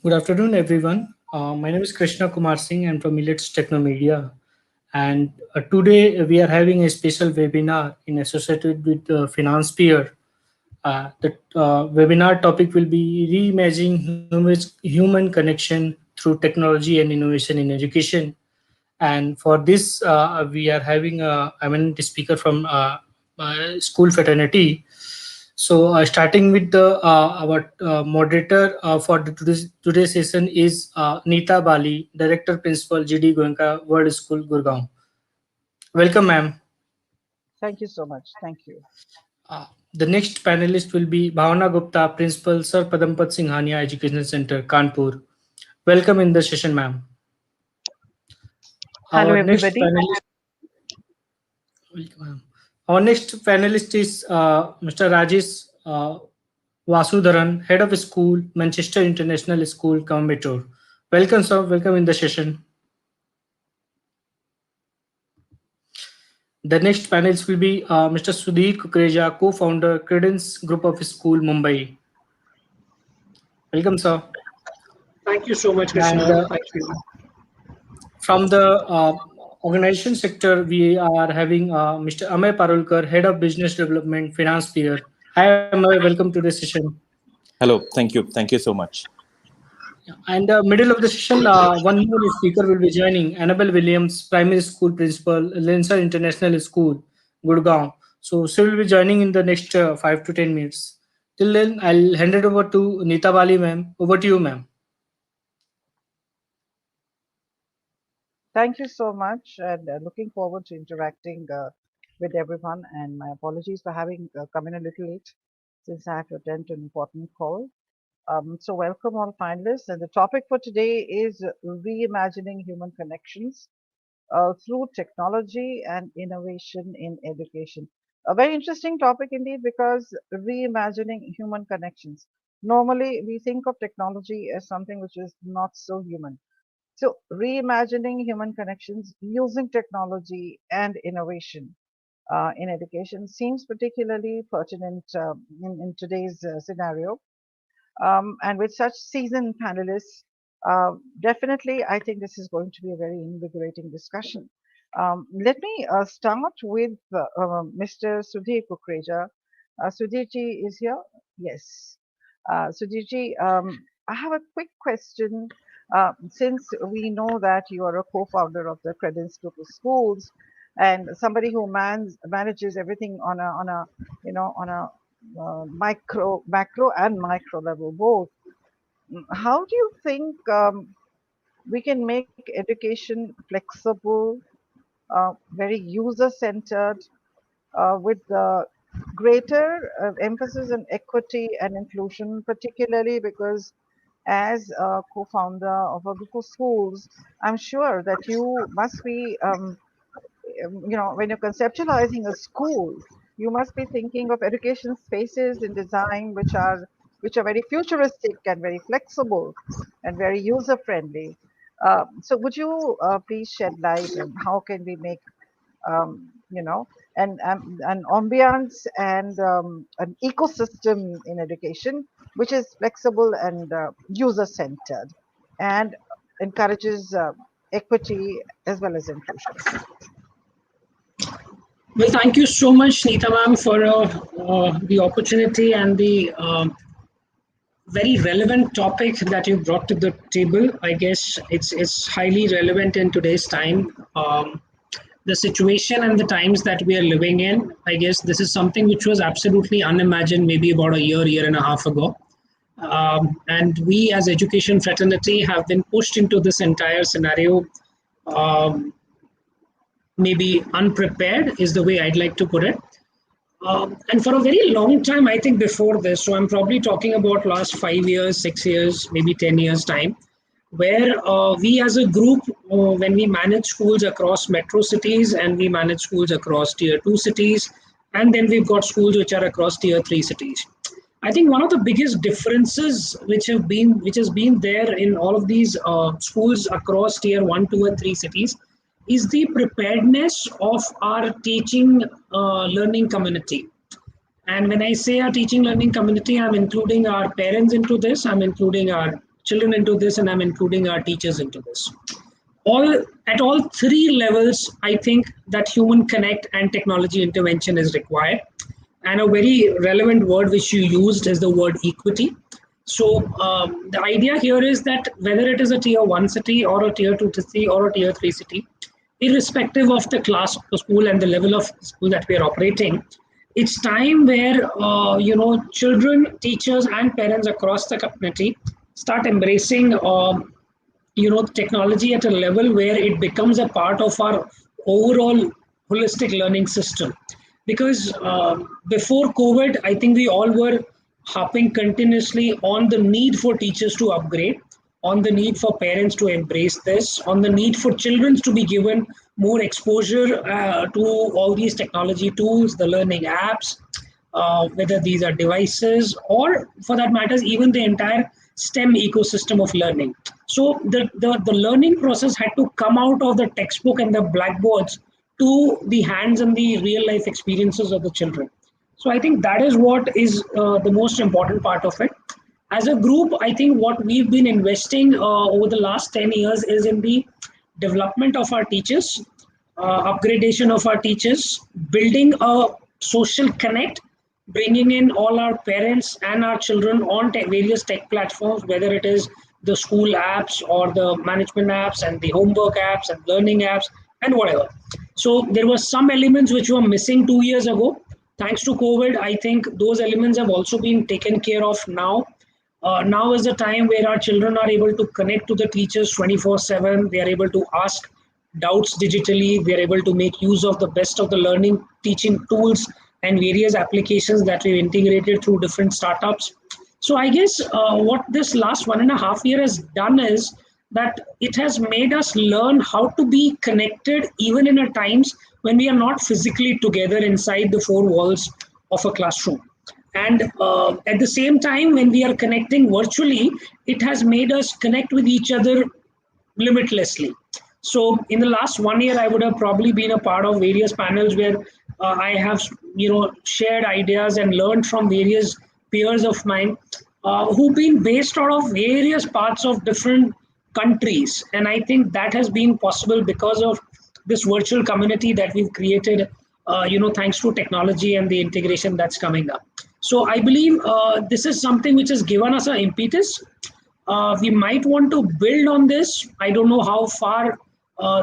Good afternoon, everyone. My name is Krishna Kumar Singh. I'm from Millets Technomedia. And today we are having a special webinar in associated with Financepeer. The webinar topic will be reimagining human connection through technology and innovation in education. And for this, we are having a eminent speaker from school fraternity. So, starting with the our moderator for today's session is Neeta Bali, Director Principal GD Goenka World School, Gurgaon. Welcome, ma'am. Thank you so much. Thank you. The next panelist will be Bhavana Gupta, Principal Sir Padampat Singhania Education Center, Kanpur. Welcome in the session, ma'am. Hello, Our next everybody. panelist, welcome, ma'am. Our next panelist is Mr. Rajesh Vasudevan, Head of School, Manchester International School, Coimbatore. Welcome, sir. Welcome in the session. The next panelist will be Mr. Sudhir Kukreja, co-founder, Credence Group of School, Mumbai. Welcome, sir. Thank you so much, Krishna. And Thank you. from the organization sector, we are having Mr. Amey Parulekar, Head of Business Development, Financepeer. Hi, Amey. Welcome to the session. Hello. Thank you. Thank you so much. And middle of the session, one more speaker will be joining, Annabelle Williams, Primary School Principal, Lensar International School, Gurgaon. So she will be joining in the next 5 to 10 minutes. Till then, I'll hand it over to Neeta Bali, ma'am. Over to you, ma'am. Thank you so much, and looking forward to interacting with everyone. And my apologies for having come in a little late since I had to attend an important call. So welcome all finalists. And the topic for today is reimagining human connections through technology and innovation in education. A very interesting topic indeed, because reimagining human connections. Normally, we think of technology as something which is not so human. So, reimagining human connections using technology and innovation in education seems particularly pertinent in today's scenario. And with such seasoned panelists, definitely, I think this is going to be a very invigorating discussion. Let me start with Mr. Sudhir Kukreja. Sudhirji is here? Yes. Sudhirji, I have a quick question. Since we know that you are a co-founder of the Credence Group of Schools and somebody who manages everything on a on a macro and micro level both, how do you think we can make education flexible, very user centered, with the greater emphasis on equity and inclusion, particularly because as a co-founder of a group of schools, I'm sure that you must be, when you're conceptualizing a school, you must be thinking of education spaces in design which are very futuristic and very flexible and very user friendly. So would you please shed light on how can we make an ambience and an ecosystem in education which is flexible and user centered and encourages equity as well as inclusion. Well, thank you so much, Neeta ma'am, for the opportunity and the very relevant topic that you brought to the table. I guess it's highly relevant in today's time. The situation and the times that we are living in, I guess this is something which was absolutely unimagined maybe about a year and a half ago. And we as education fraternity have been pushed into this entire scenario, maybe unprepared is the way I'd like to put it. And for a very long time, I think before this, so I'm probably talking about last 5 years, 6 years, maybe 10 years time, where we as a group, when we manage schools across metro cities and we manage schools across tier 2 cities, and then we've got schools which are across tier 3 cities. I think one of the biggest differences which has been there in all of these schools across tier 1, 2 and 3 cities is the preparedness of our teaching learning community. And when I say our teaching learning community, I'm including our parents into this, I'm including our children into this, and I'm including our teachers into this. All at all three levels, I think that human connect and technology intervention is required. And a very relevant word which you used is the word equity. So the idea here is that whether it is a tier one city or a tier two city or a tier three city, irrespective of the class of the school and the level of school that we are operating, it's time where children, teachers, and parents across the community start embracing technology at a level where it becomes a part of our overall holistic learning system. Because before COVID, I think we all were harping continuously on the need for teachers to upgrade, on the need for parents to embrace this, on the need for children to be given more exposure to all these technology tools, the learning apps, whether these are devices or, for that matters, even the entire STEM ecosystem of learning. So the learning process had to come out of the textbook and the blackboards to the hands and the real life experiences of the children. So I think that is what is the most important part of it. As a group, I think what we've been investing over the last 10 years is in the development of our teachers, upgradation of our teachers, building a social connect, bringing in all our parents and our children on various tech platforms, whether it is the school apps or the management apps and the homework apps and learning apps and whatever. So there were some elements which were missing 2 years ago. Thanks to COVID, I think those elements have also been taken care of now. Now is the time where our children are able to connect to the teachers 24/7. They are able to ask doubts digitally. They are able to make use of the best of the learning teaching tools and various applications that we've integrated through different startups. So I guess what this last 1.5 year has done is that it has made us learn how to be connected even in a times when we are not physically together inside the four walls of a classroom. And at the same time, when we are connecting virtually, it has made us connect with each other limitlessly. So in the last 1 year, I would have probably been a part of various panels where I have shared ideas and learned from various peers of mine who've been based out of various parts of different countries. And I think that has been possible because of this virtual community that we've created, thanks to technology and the integration that's coming up. So I believe this is something which has given us an impetus. We might want to build on this. I don't know how far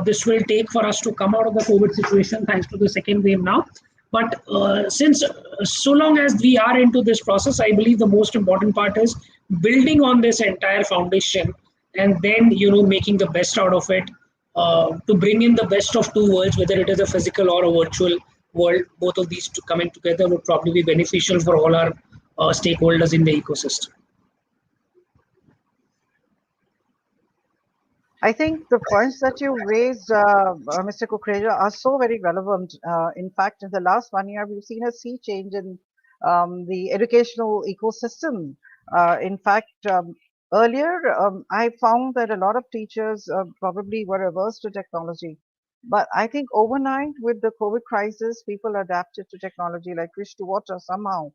this will take for us to come out of the COVID situation, thanks to the second wave now. But since so long as we are into this process, I believe the most important part is building on this entire foundation and then making the best out of it to bring in the best of two worlds, whether it is a physical or a virtual world. Both of these coming together would probably be beneficial for all our stakeholders in the ecosystem. I think the points that you raised, Mr. Kukreja, are so very relevant. In fact, in the last 1 year, we've seen a sea change in the educational ecosystem. In fact, earlier, I found that a lot of teachers probably were averse to technology. But I think overnight, with the COVID crisis, people adapted to technology like fish to water somehow.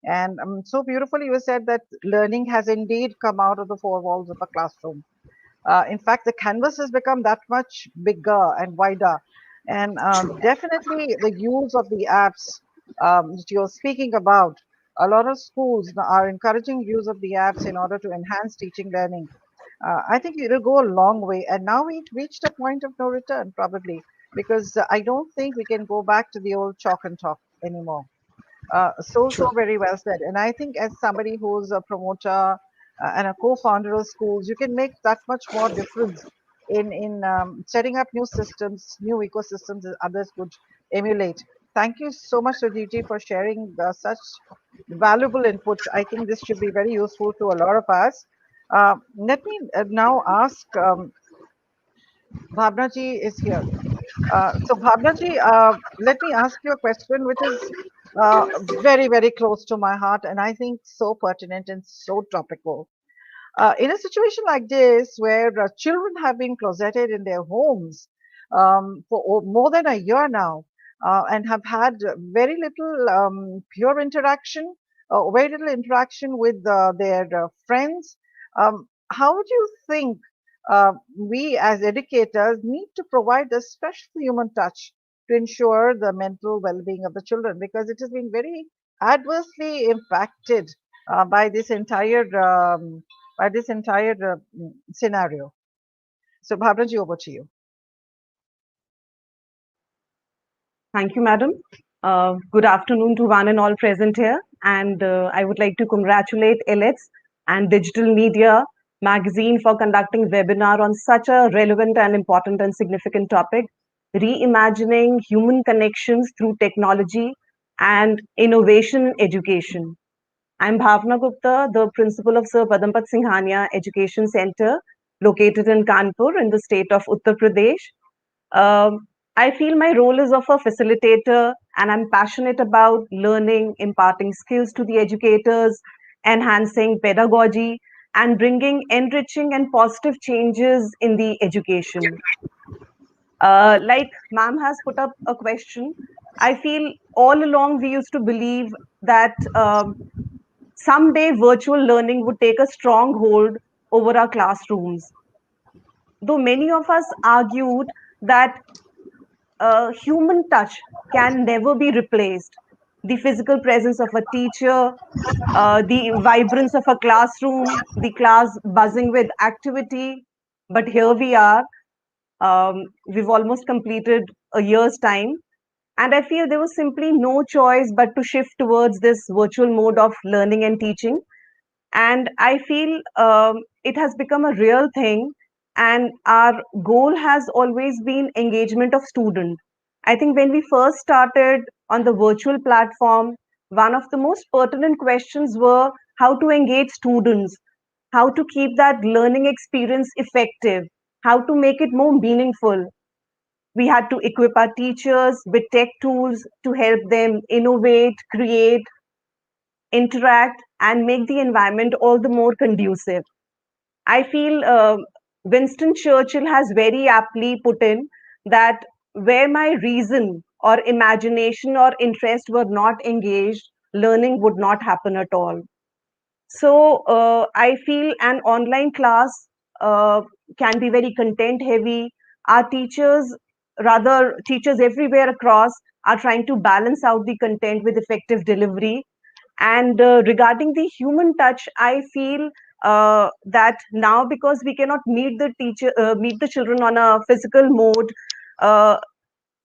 And so beautifully, you said that learning has indeed come out of the four walls of a classroom. In fact, the canvas has become that much bigger and wider. And definitely the use of the apps that you're speaking about, a lot of schools are encouraging use of the apps in order to enhance teaching learning. I think it'll go a long way. And now we've reached a point of no return, probably, because I don't think we can go back to the old chalk and talk anymore. So very well said. And I think as somebody who's a promoter and a co-founder of schools, you can make that much more difference in setting up new systems, new ecosystems that others could emulate. Thank you so much, Sujiti, for sharing such valuable input. I think this should be very useful to a lot of us. Let me now ask, Bhavnaji is here. So Bhavnaji, let me ask you a question which is very, very close to my heart and I think so pertinent and so topical. In a situation like this, where children have been closeted in their homes for more than a year now, and have had very little pure interaction, very little interaction with their friends. How do you think we as educators need to provide a special human touch to ensure the mental well-being of the children, because it has been very adversely impacted by this entire scenario? So, Bhavnaji, over to you. Thank you, madam. Good afternoon to one and all present here. And I would like to congratulate LX and Digital Media Magazine for conducting webinar on such a relevant and important and significant topic, reimagining human connections through technology and innovation in education. I'm Bhavna Gupta, the principal of Sir Padampat Singhania Education Center, located in Kanpur in the state of Uttar Pradesh. I feel my role is of a facilitator, and I'm passionate about learning, imparting skills to the educators, enhancing pedagogy, and bringing enriching and positive changes in the education. Like ma'am has put up a question, I feel all along we used to believe that someday virtual learning would take a strong hold over our classrooms. Though many of us argued that human touch can never be replaced. The physical presence of a teacher, the vibrance of a classroom, the class buzzing with activity. But here we are. We've almost completed a year's time. And I feel there was simply no choice but to shift towards this virtual mode of learning and teaching. And I feel it has become a real thing, and our goal has always been engagement of student. I think when we first started on the virtual platform, one of the most pertinent questions were how to engage students, how to keep that learning experience effective, how to make it more meaningful. We had to equip our teachers with tech tools to help them innovate, create, interact, and make the environment all the more conducive. I feel Winston Churchill has very aptly put in that where my reason or imagination or interest were not engaged, learning would not happen at all. So I feel an online class uh, can be very content heavy. Our teachers, rather teachers everywhere across, are trying to balance out the content with effective delivery. And regarding the human touch, I feel that now because we cannot meet the children on a physical mode, uh,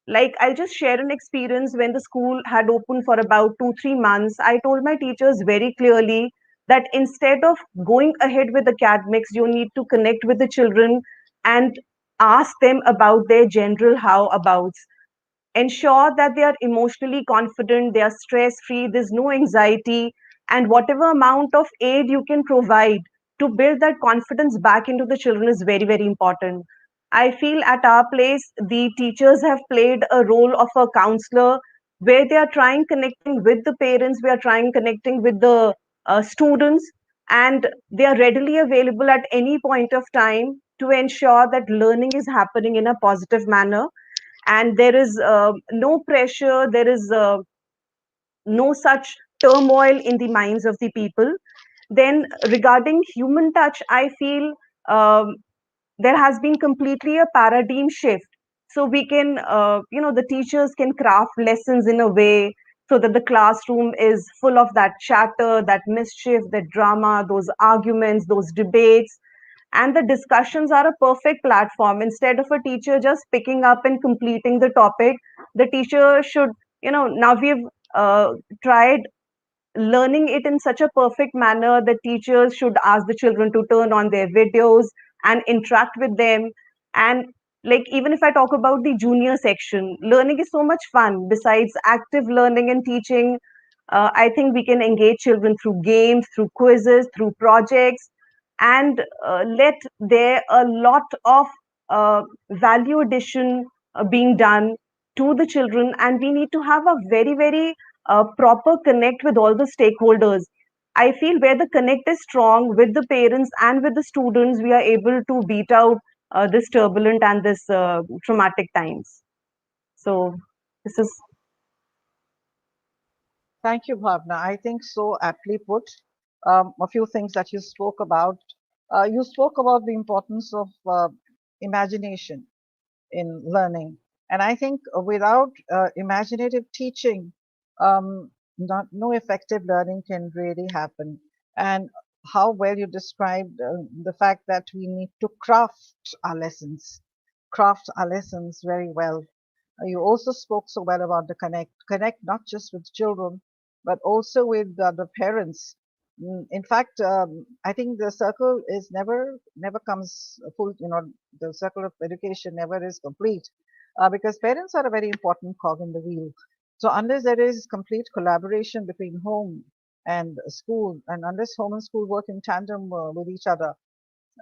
like I'll just share an experience. When the school had opened for about 2 3 months, I told my teachers very clearly that instead of going ahead with academics, you need to connect with the children and ask them about their general how abouts. Ensure that they are emotionally confident, they are stress free, there's no anxiety, and whatever amount of aid you can provide to build that confidence back into the children is very, very important. I feel at our place, the teachers have played a role of a counselor, where they are trying connecting with the parents, we are trying connecting with the students, and they are readily available at any point of time to ensure that learning is happening in a positive manner, and there is no pressure, there is no such turmoil in the minds of the people. Then regarding human touch, I feel um, there has been completely a paradigm shift. So we can the teachers can craft lessons in a way so that the classroom is full of that chatter, that mischief, that drama, those arguments, those debates, and the discussions are a perfect platform. Instead of a teacher just picking up and completing the topic, the teacher should, now we've tried learning it in such a perfect manner that teachers should ask the children to turn on their videos and interact with them. And like, even if I talk about the junior section, learning is so much fun. Besides active learning and teaching, I think we can engage children through games, through quizzes, through projects, and let there a lot of value addition being done to the children. And we need to have a very, very proper connect with all the stakeholders. I feel where the connect is strong with the parents and with the students, we are able to beat out this turbulent and this traumatic times. So this is Thank you, Bhavna. I think so aptly put. A few things that you spoke about. You spoke about the importance of imagination in learning. And I think without imaginative teaching, no effective learning can really happen. And how well you described the fact that we need to craft our lessons very well. You also spoke so well about the connect not just with children, but also with the parents. In fact, I think the circle is never comes full. The circle of education never is complete because parents are a very important cog in the wheel. So unless there is complete collaboration between home and school, and unless home and school work in tandem with each other,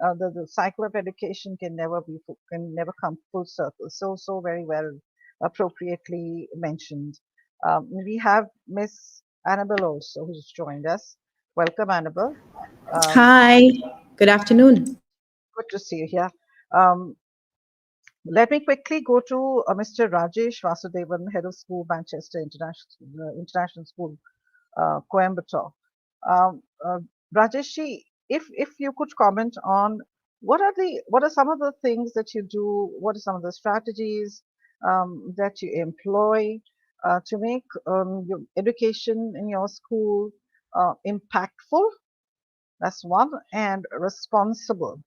the cycle of education can never come full circle. So very well appropriately mentioned. We have Miss Annabelle also who's joined us. Welcome, Annabelle. Um, Hi, good afternoon. Good to see you here. Um, Let me quickly go to Mr. Rajesh Vasudevan, Head of School, Manchester International School, Coimbatore. Um, uh, Rajesh, if you could comment on what are some of the things that you do, what are some of the strategies that you employ to make your education in your school impactful? That's one, and responsible.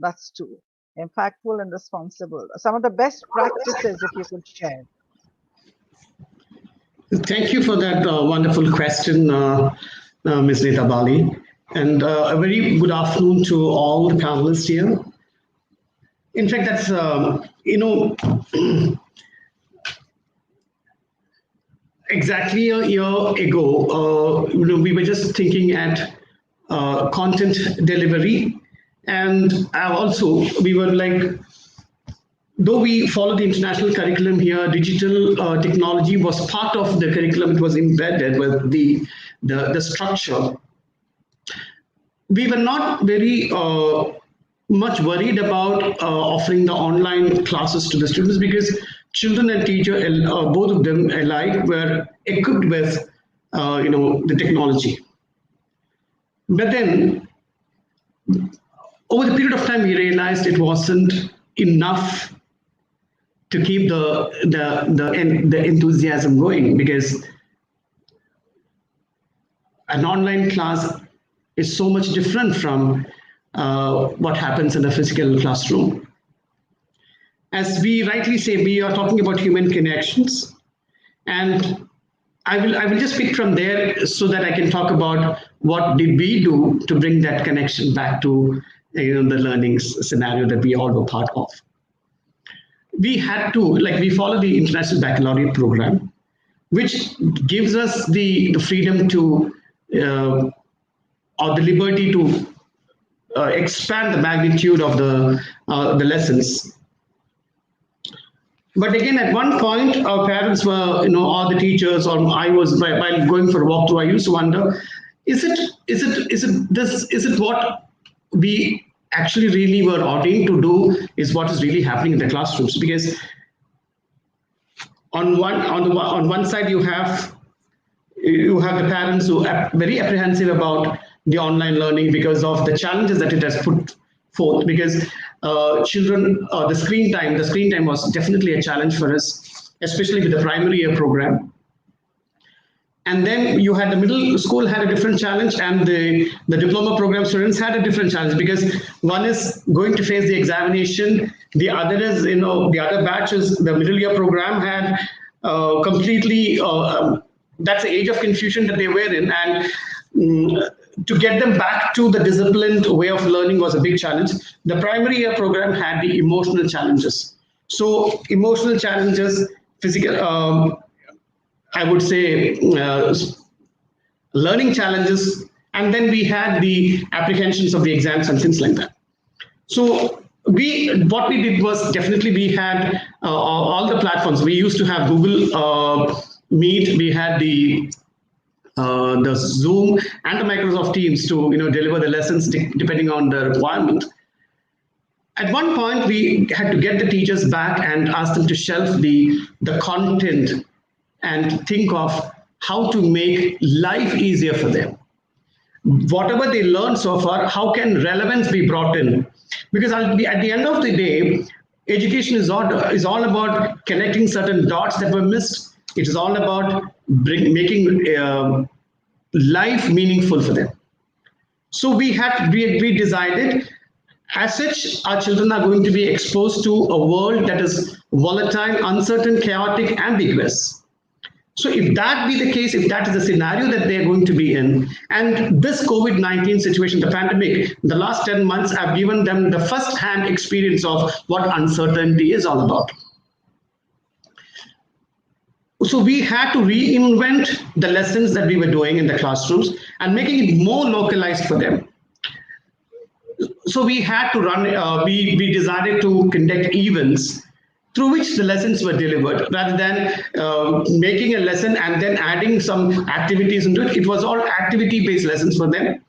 That's two. Impactful and responsible. Some of the best practices, if you could share. Thank you for that wonderful question, Ms. Neeta Bali. And a very good afternoon to all the panelists here. In fact, that's, exactly a year ago, we were just thinking at content delivery. And also, we were like, though we follow the international curriculum here, digital technology was part of the curriculum. It was embedded with the structure. We were not very much worried about offering the online classes to the students because children and teacher, both of them alike, were equipped with the technology. But then, over the period of time, we realized it wasn't enough to keep the enthusiasm going, because an online class is so much different from what happens in a physical classroom. As we rightly say, we are talking about human connections, and I will just pick from there so that I can talk about what did we do to bring that connection back to the learning scenario that we all were part of. We had to, we follow the International Baccalaureate program, which gives us the freedom to, or the liberty to expand the magnitude of the lessons. But again, at one point, our parents were, all the teachers, or I was, while going for a walkthrough, I used to wonder, is it what we actually really were ordained to do is what is really happening in the classrooms? Because on one side you have the parents who are very apprehensive about the online learning because of the challenges that it has put forth. Because children, the screen time was definitely a challenge for us, especially with the primary year program. And then you had the middle school had a different challenge, and the diploma program students had a different challenge, because one is going to face the examination, the other is, the other batch is the middle year program had completely, that's the age of confusion that they were in. And to get them back to the disciplined way of learning was a big challenge. The primary year program had the emotional challenges. So emotional challenges, physical, I would say learning challenges, and then we had the apprehensions of the exams and things like that. So what we did was, definitely we had all the platforms. We used to have Google Meet, we had the Zoom and the Microsoft Teams to deliver the lessons depending on the requirement. At one point, we had to get the teachers back and ask them to shelf the content and think of how to make life easier for them. Whatever they learn so far, how can relevance be brought in? Because at the end of the day, education is all about connecting certain dots that were missed. It is all about making life meaningful for them. So we decided, as such, our children are going to be exposed to a world that is volatile, uncertain, chaotic, ambiguous. So if that be the case, if that is the scenario that they're going to be in, and this COVID-19 situation, the pandemic, the last 10 months have given them the first-hand experience of what uncertainty is all about. So we had to reinvent the lessons that we were doing in the classrooms and making it more localized for them. So we had to we decided to conduct events through which the lessons were delivered rather than making a lesson and then adding some activities into it. It was all activity-based lessons for them.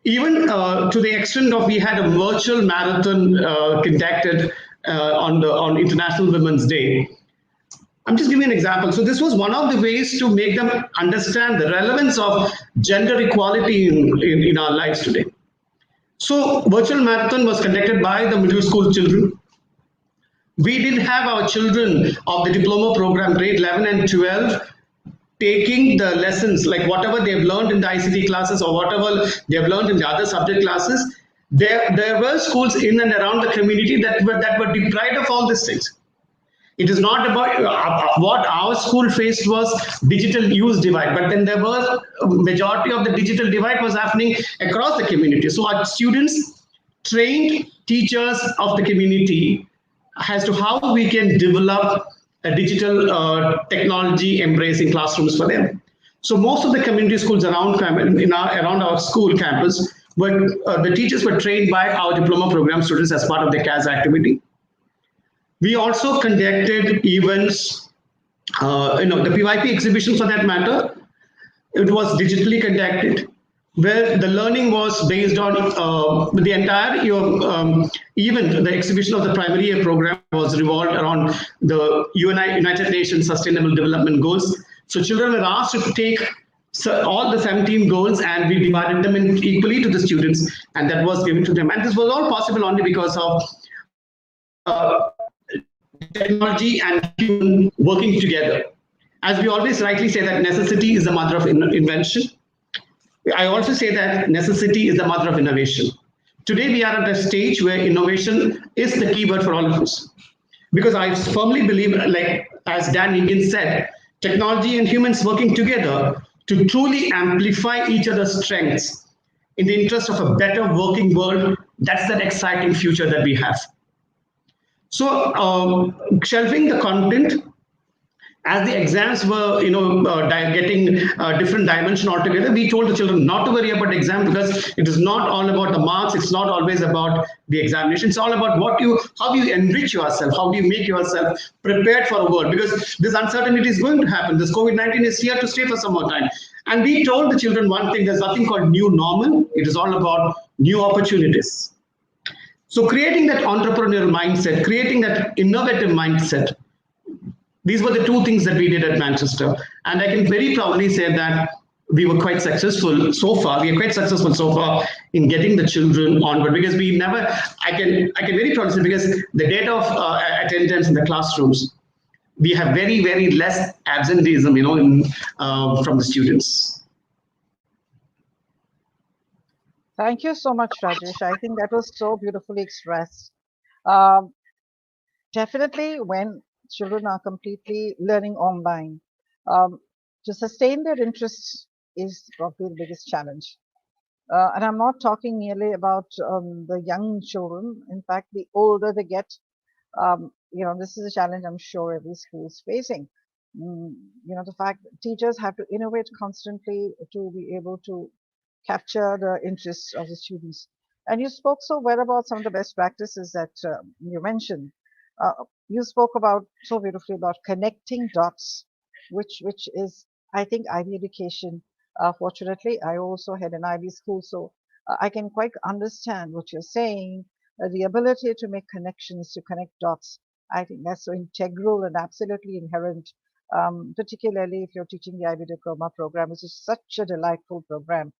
Even to the extent of we had a virtual marathon conducted on International Women's Day. I'm just giving an example. So this was one of the ways to make them understand the relevance of gender equality in our lives today. So virtual marathon was conducted by the middle school children. We did have our children of the diploma program, grade 11 and 12, taking the lessons, like whatever they've learned in the ICT classes or whatever they've learned in the other subject classes. There were schools in and around the community that were deprived of all these things. It is not about what our school faced was digital use divide, but then there was a majority of the digital divide was happening across the community. So our students trained teachers of the community as to how we can develop a digital technology embracing classrooms for them. So most of the community schools around our school campus, the teachers were trained by our diploma program students as part of the CAS activity. We also conducted events, the PYP exhibition for that matter. It was digitally conducted, where the learning was based on the entire event. The exhibition of the primary year program was revolved around the United Nations Sustainable Development Goals. So children were asked to take all the 17 goals, and we divided them equally to the students, and that was given to them. And this was all possible only because of technology and human working together. As we always rightly say that necessity is the mother of invention, I also say that necessity is the mother of innovation. Today we are at a stage where innovation is the keyword for all of us. Because I firmly believe, like as Dan Higgins said, technology and humans working together to truly amplify each other's strengths in the interest of a better working world, that's that exciting future that we have. So shelving the content as the exams were, getting different dimension altogether, we told the children not to worry about the exam because it is not all about the marks. It's not always about the examination. It's all about how do you enrich yourself? How do you make yourself prepared for a world? Because this uncertainty is going to happen. This COVID-19 is here to stay for some more time. And we told the children one thing: there's nothing called new normal. It is all about new opportunities. So creating that entrepreneurial mindset, creating that innovative mindset, these were the two things that we did at Manchester. And I can very proudly say that we were quite successful so far. We are quite successful so far in getting the children onward, because I can very proudly say, because the data of attendance in the classrooms, we have very, very less absenteeism, from the students. Thank you so much, Rajesh. I think that was so beautifully expressed. Definitely, when children are completely learning online, to sustain their interests is probably the biggest challenge. And I'm not talking merely about the young children. In fact, the older they get, this is a challenge I'm sure every school is facing. The fact that teachers have to innovate constantly to be able to capture the interests of the students. And you spoke so well about some of the best practices that you mentioned. You spoke about so beautifully about connecting dots, which is, I think, IB education. Fortunately, I also had an IB school, so I can quite understand what you're saying. The ability to make connections, to connect dots, I think that's so integral and absolutely inherent particularly if you're teaching the IB diploma program, which is such a delightful program.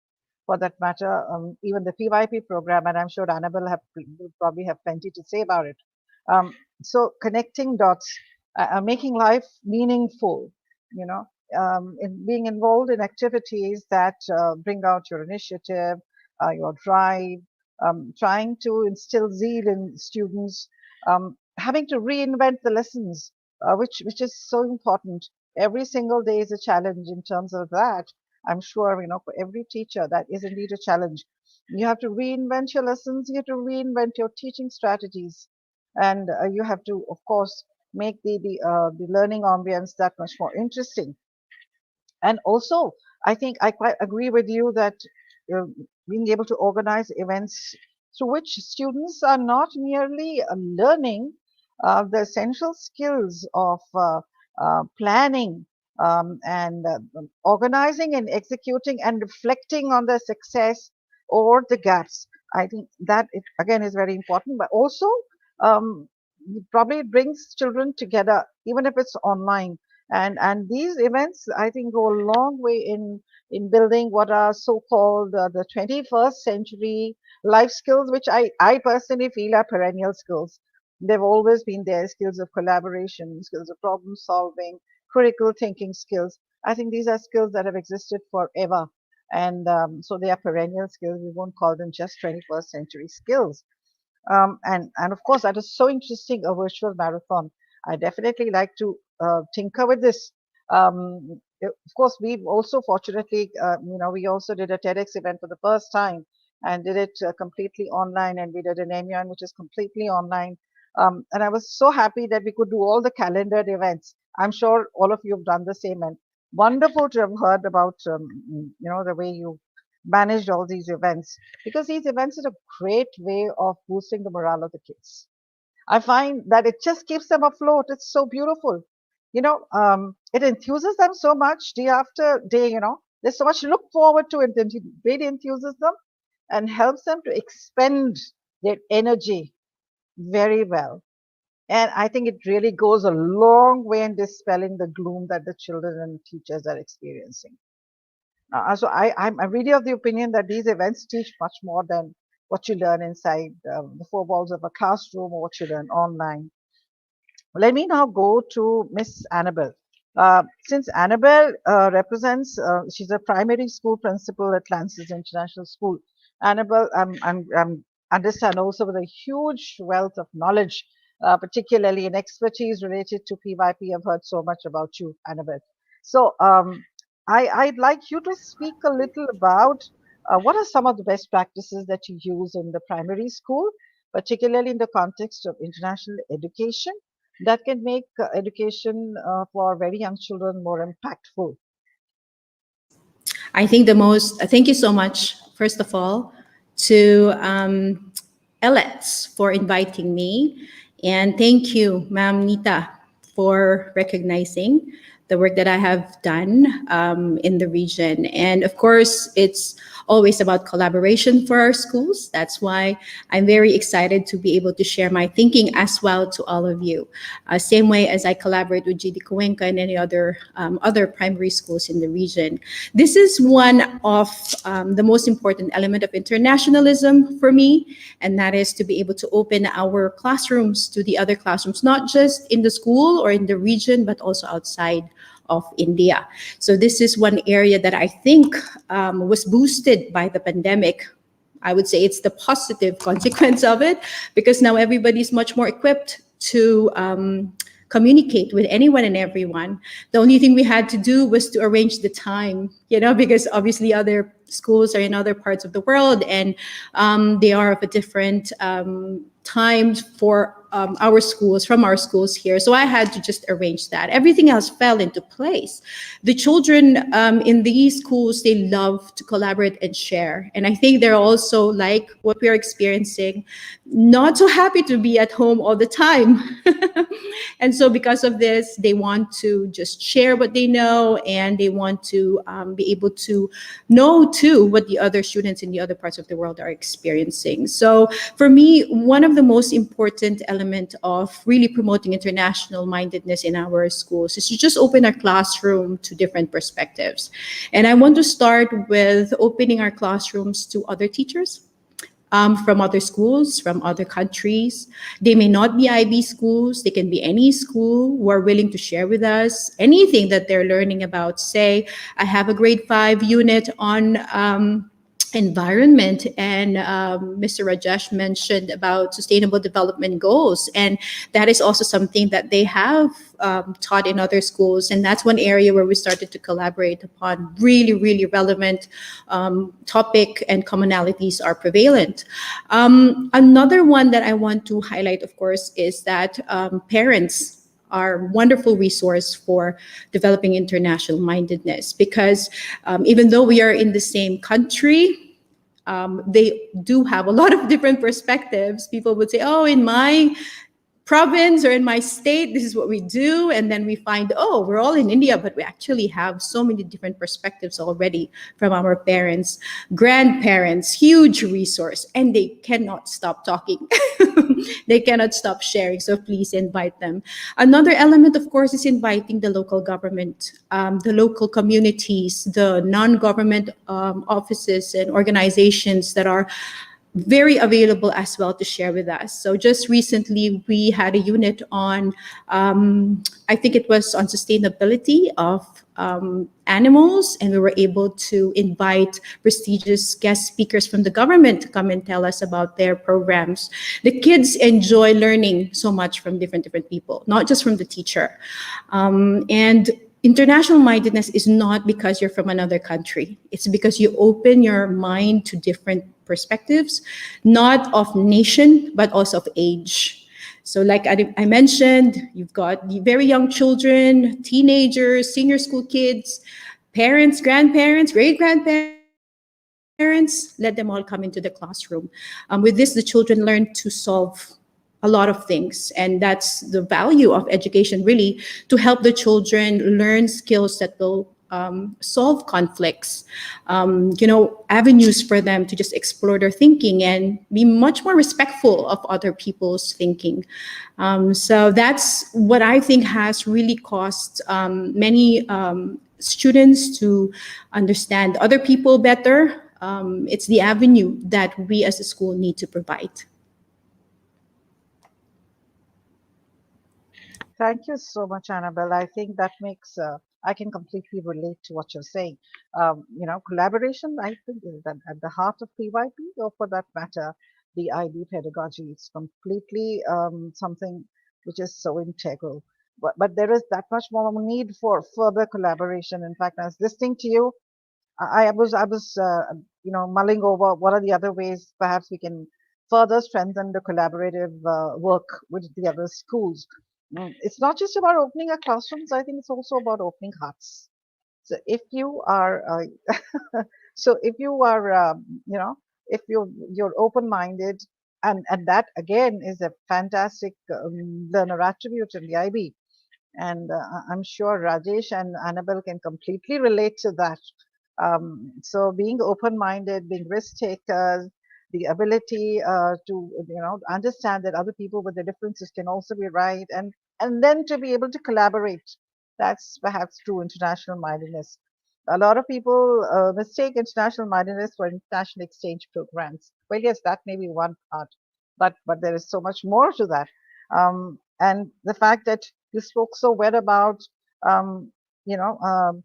For that matter, even the PYP program, and I'm sure Annabelle will probably have plenty to say about it. So connecting dots, making life meaningful, in being involved in activities that bring out your initiative, your drive, trying to instill zeal in students, having to reinvent the lessons, which is so important. Every single day is a challenge in terms of that. I'm sure, for every teacher, that is indeed a challenge. You have to reinvent your lessons, you have to reinvent your teaching strategies, and you have to, of course, make the learning ambience that much more interesting. And also, I think I quite agree with you that uh, being able to organize events through which students are not merely learning the essential skills of planning and organizing and executing and reflecting on the success or the gaps. I think that it again is very important, but also um, probably it brings children together, even if it's online, and these events, I think, go a long way in building what are so-called the 21st century life skills, which I personally feel are perennial skills. They've always been there: skills of collaboration, skills of problem solving, critical thinking skills. I think these are skills that have existed forever, and so they are perennial skills. We won't call them just 21st century skills. And of course, that is so interesting, a virtual marathon. I definitely like to tinker with this. Of course, we've also fortunately, we also did a TEDx event for the first time and did it completely online. And we did an Amey, which is completely online. And I was so happy that we could do all the calendared events. I'm sure all of you have done the same. And wonderful to have heard about, the way you managed all these events, because these events are a great way of boosting the morale of the kids. I find that it just keeps them afloat. It's so beautiful. It enthuses them so much day after day. There's so much to look forward to. It really enthuses them and helps them to expend their energy very well. And I think it really goes a long way in dispelling the gloom that the children and teachers are experiencing. I'm really of the opinion that these events teach much more than what you learn inside the four walls of a classroom or what you learn online. Let me now go to Miss Annabelle. Since Annabelle represents, she's a primary school principal at Lances International School. Annabelle, I'm understand also with a huge wealth of knowledge, particularly in expertise related to PYP. I've heard so much about you, Annabelle. So I'd like you to speak a little about what are some of the best practices that you use in the primary school, particularly in the context of international education, that can make education for very young children more impactful. I think thank you so much, first of all, to Alex for inviting me. And thank you, Ma'am Neeta, for recognizing the work that I have done in the region. And of course, it's always about collaboration for our schools. That's why I'm very excited to be able to share my thinking as well to all of you. Same way as I collaborate with GD Goenka and any other primary schools in the region. This is one of the most important element of internationalism for me, and that is to be able to open our classrooms to the other classrooms, not just in the school or in the region, but also outside of India. So this is one area that I think was boosted by the pandemic. I would say it's the positive consequence of it, because now everybody's much more equipped to communicate with anyone and everyone. The only thing we had to do was to arrange the time, because obviously other schools are in other parts of the world, and they are of a different time for our schools, from our schools here. So I had to just arrange that. Everything else fell into place. The children in these schools, they love to collaborate and share. And I think they're also, like what we're experiencing, not so happy to be at home all the time. And so because of this, they want to just share what they know, and they want to be able to know too what the other students in the other parts of the world are experiencing. So for me, one of the most important elements element of really promoting international mindedness in our schools is to just open our classroom to different perspectives. And I want to start with opening our classrooms to other teachers from other schools, from other countries. They may not be IB schools, they can be any school who are willing to share with us anything that they're learning about. Say, I have a grade 5 unit on environment, and Mr. Rajesh mentioned about sustainable development goals, and that is also something that they have taught in other schools, and that's one area where we started to collaborate upon. Really relevant topic, and commonalities are prevalent. Another one that I want to highlight, of course, is that parents are wonderful resource for developing international mindedness, because even though we are in the same country, they do have a lot of different perspectives. People would say, oh, in my province or in my state, this is what we do. And then we find, oh, we're all in India, but we actually have so many different perspectives already from our parents, grandparents, huge resource, and they cannot stop talking. They cannot stop sharing. So please invite them. Another element, of course, is inviting the local government, the local communities, the non-government offices and organizations that are very available as well to share with us. So just recently, we had a unit on, I think it was on sustainability of animals, and we were able to invite prestigious guest speakers from the government to come and tell us about their programs. The kids enjoy learning so much from different people, not just from the teacher. And international mindedness is not because you're from another country. It's because you open your mind to different perspectives, not of nation, but also of age. So like I mentioned, you've got the very young children, teenagers, senior school kids, parents, grandparents, great-grandparents, let them all come into the classroom. With this, the children learn to solve a lot of things. And that's the value of education, really, to help the children learn skills that will solve conflicts, avenues for them to just explore their thinking and be much more respectful of other people's thinking. So that's what I think has really caused many students to understand other people better. It's the avenue that we as a school need to provide. Thank you so much, Annabelle. I think that makes, I can completely relate to what you're saying. Collaboration, I think, is at the heart of PYP, or for that matter, the IB pedagogy. It's completely something which is so integral. But there is that much more need for further collaboration. In fact, I was listening to you. I was mulling over what are the other ways perhaps we can further strengthen the collaborative work with the other schools. It's not just about opening our classrooms. I think it's also about opening hearts. So if you are, if you're open-minded, and that again is a fantastic learner attribute in the IB. And I'm sure Rajesh and Annabelle can completely relate to that. So being open-minded, being risk takers, the ability to understand that other people with their differences can also be right, and then to be able to collaborate. That's perhaps true international mindedness. A lot of people mistake international mindedness for international exchange programs. Well, yes, that may be one part, but there is so much more to that. And the fact that you spoke so well about you know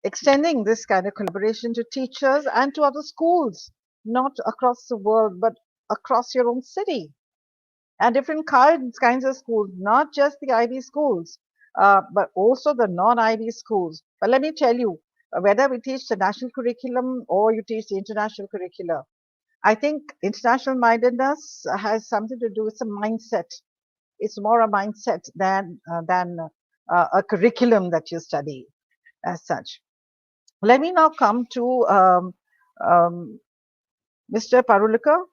extending this kind of collaboration to teachers and to other schools, not across the world, but across your own city, and different kinds of schools, not just the IB schools, but also the non-IB schools. But let me tell you, whether we teach the national curriculum or you teach the international curricula, I think international mindedness has something to do with a mindset. It's more a mindset than a curriculum that you study as such. Let me now come to Mr. Parulekar,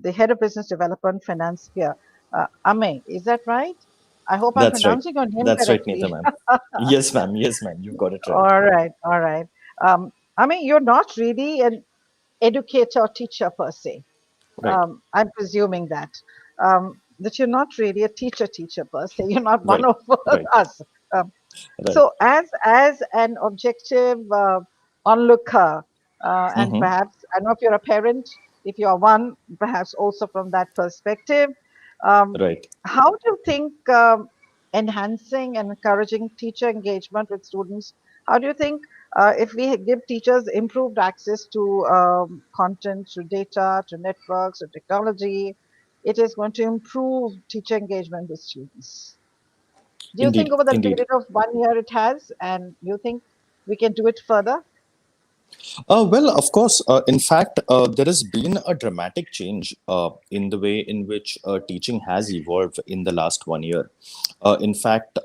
the head of business development, Financepeer. Amey, is that right? I hope I'm That's right. pronouncing your name That's right, correctly. Neeta, ma'am. Yes, ma'am. Yes, ma'am. You've got it right. All right, all right. Amey, you're not really an educator or teacher per se. Right. I'm presuming that. that you're not really a teacher per se. You're not one Right. of Right. us. Um, Right. so, as an objective onlooker, and Mm-hmm. perhaps I don't know if you're a parent, if you're one, perhaps also from that perspective, um, Right. how do you think enhancing and encouraging teacher engagement with students? How do you think if we give teachers improved access to content, to data, to networks, to technology, it is going to improve teacher engagement with students? Do you think Indeed. over the Indeed. period of 1 year it has, and you think we can do it further? Well, of course. In fact, there has been a dramatic change in the way in which teaching has evolved in the last 1 year. In fact,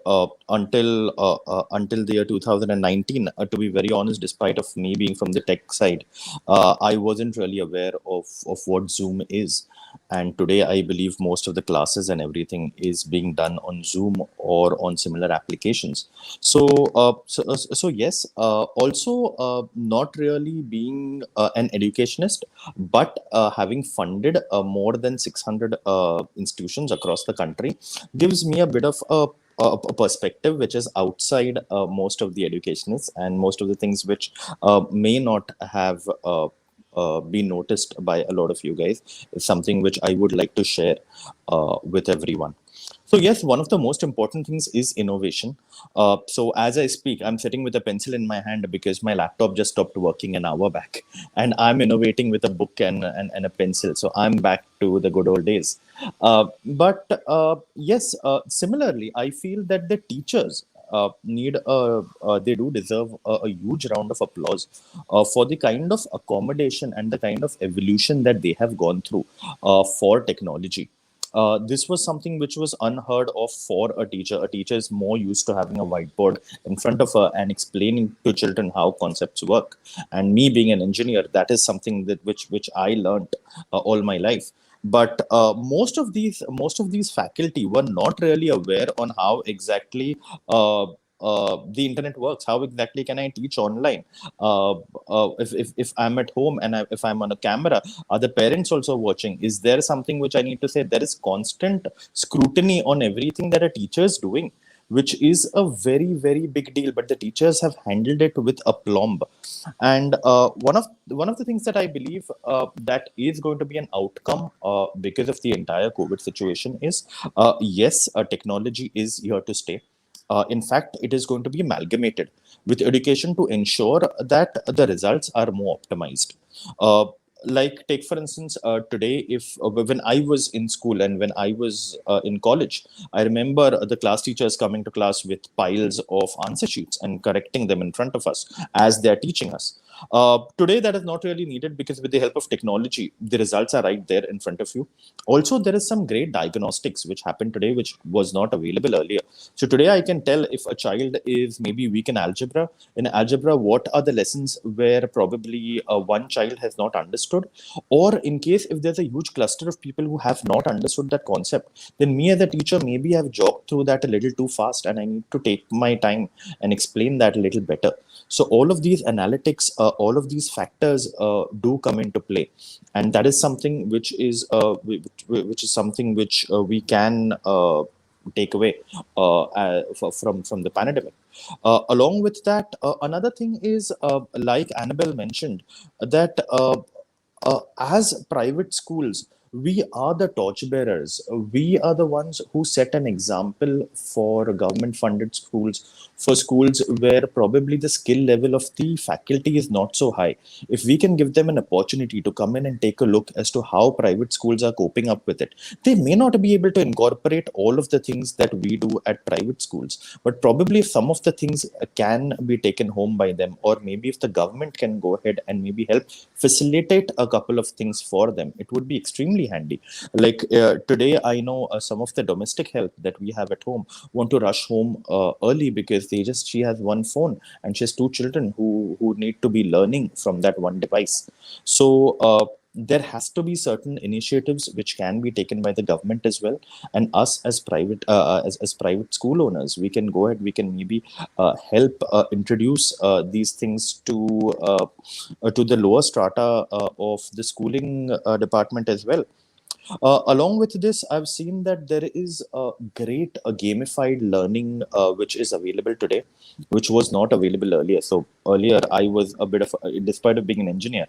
until the year 2019, to be very honest, despite of me being from the tech side, I wasn't really aware of what Zoom is. And today, I believe most of the classes and everything is being done on Zoom or on similar applications. So yes, also not really being an educationist, but having funded more than 600 institutions across the country gives me a bit of a perspective which is outside most of the educationists and most of the things which may not have been noticed by a lot of you guys. Is something which I would like to share with everyone. So yes, one of the most important things is innovation. So as I speak, I'm sitting with a pencil in my hand because my laptop just stopped working an hour back, and I'm innovating with a book and a pencil. So I'm back to the good old days. But yes, similarly, I feel that the teachers they do deserve a huge round of applause for the kind of accommodation and the kind of evolution that they have gone through for technology. This was something which was unheard of for a teacher. A teacher is more used to having a whiteboard in front of her and explaining to children how concepts work. And me being an engineer, that is something that which I learned all my life. But most of these faculty were not really aware on how exactly the internet works. How exactly can I teach online? Uh, if I'm at home and if I'm on a camera, are the parents also watching? Is there something which I need to say? There is constant scrutiny on everything that a teacher is doing, which is a very, very big deal. But the teachers have handled it with aplomb. And one of the things that I believe that is going to be an outcome because of the entire COVID situation is yes, technology is here to stay. In fact, it is going to be amalgamated with education to ensure that the results are more optimized. Uh, like take for instance today, if when I was in school and when I was in college, I remember the class teachers coming to class with piles of answer sheets and correcting them in front of us as they are teaching us. Today that is not really needed because with the help of technology the results are right there in front of you. Also, there is some great diagnostics which happen today which was not available earlier. So today I can tell if a child is maybe weak in algebra. In algebra, what are the lessons where probably one child has not understood? Or in case if there's a huge cluster of people who have not understood that concept, then me as a teacher maybe have jogged through that a little too fast and I need to take my time and explain that a little better. So all of these analytics, all of these factors do come into play, and that is something which is something which we can take away from the pandemic. Along with that, another thing is like Annabelle mentioned, that as private schools, we are the torchbearers. We are the ones who set an example for government funded schools, for schools where probably the skill level of the faculty is not so high. If we can give them an opportunity to come in and take a look as to how private schools are coping up with it, they may not be able to incorporate all of the things that we do at private schools, but probably some of the things can be taken home by them, or maybe if the government can go ahead and maybe help facilitate a couple of things for them, it would be extremely handy. Like today, I know some of the domestic help that we have at home want to rush home early because she has one phone and she has two children who need to be learning from that one device. So there has to be certain initiatives which can be taken by the government as well, and us as private school owners, we can go ahead, we can maybe help introduce these things to the lower strata of the schooling department as well. Along with this, I've seen that there is a great gamified learning which is available today, which was not available earlier. So earlier, I was a bit of, despite of being an engineer,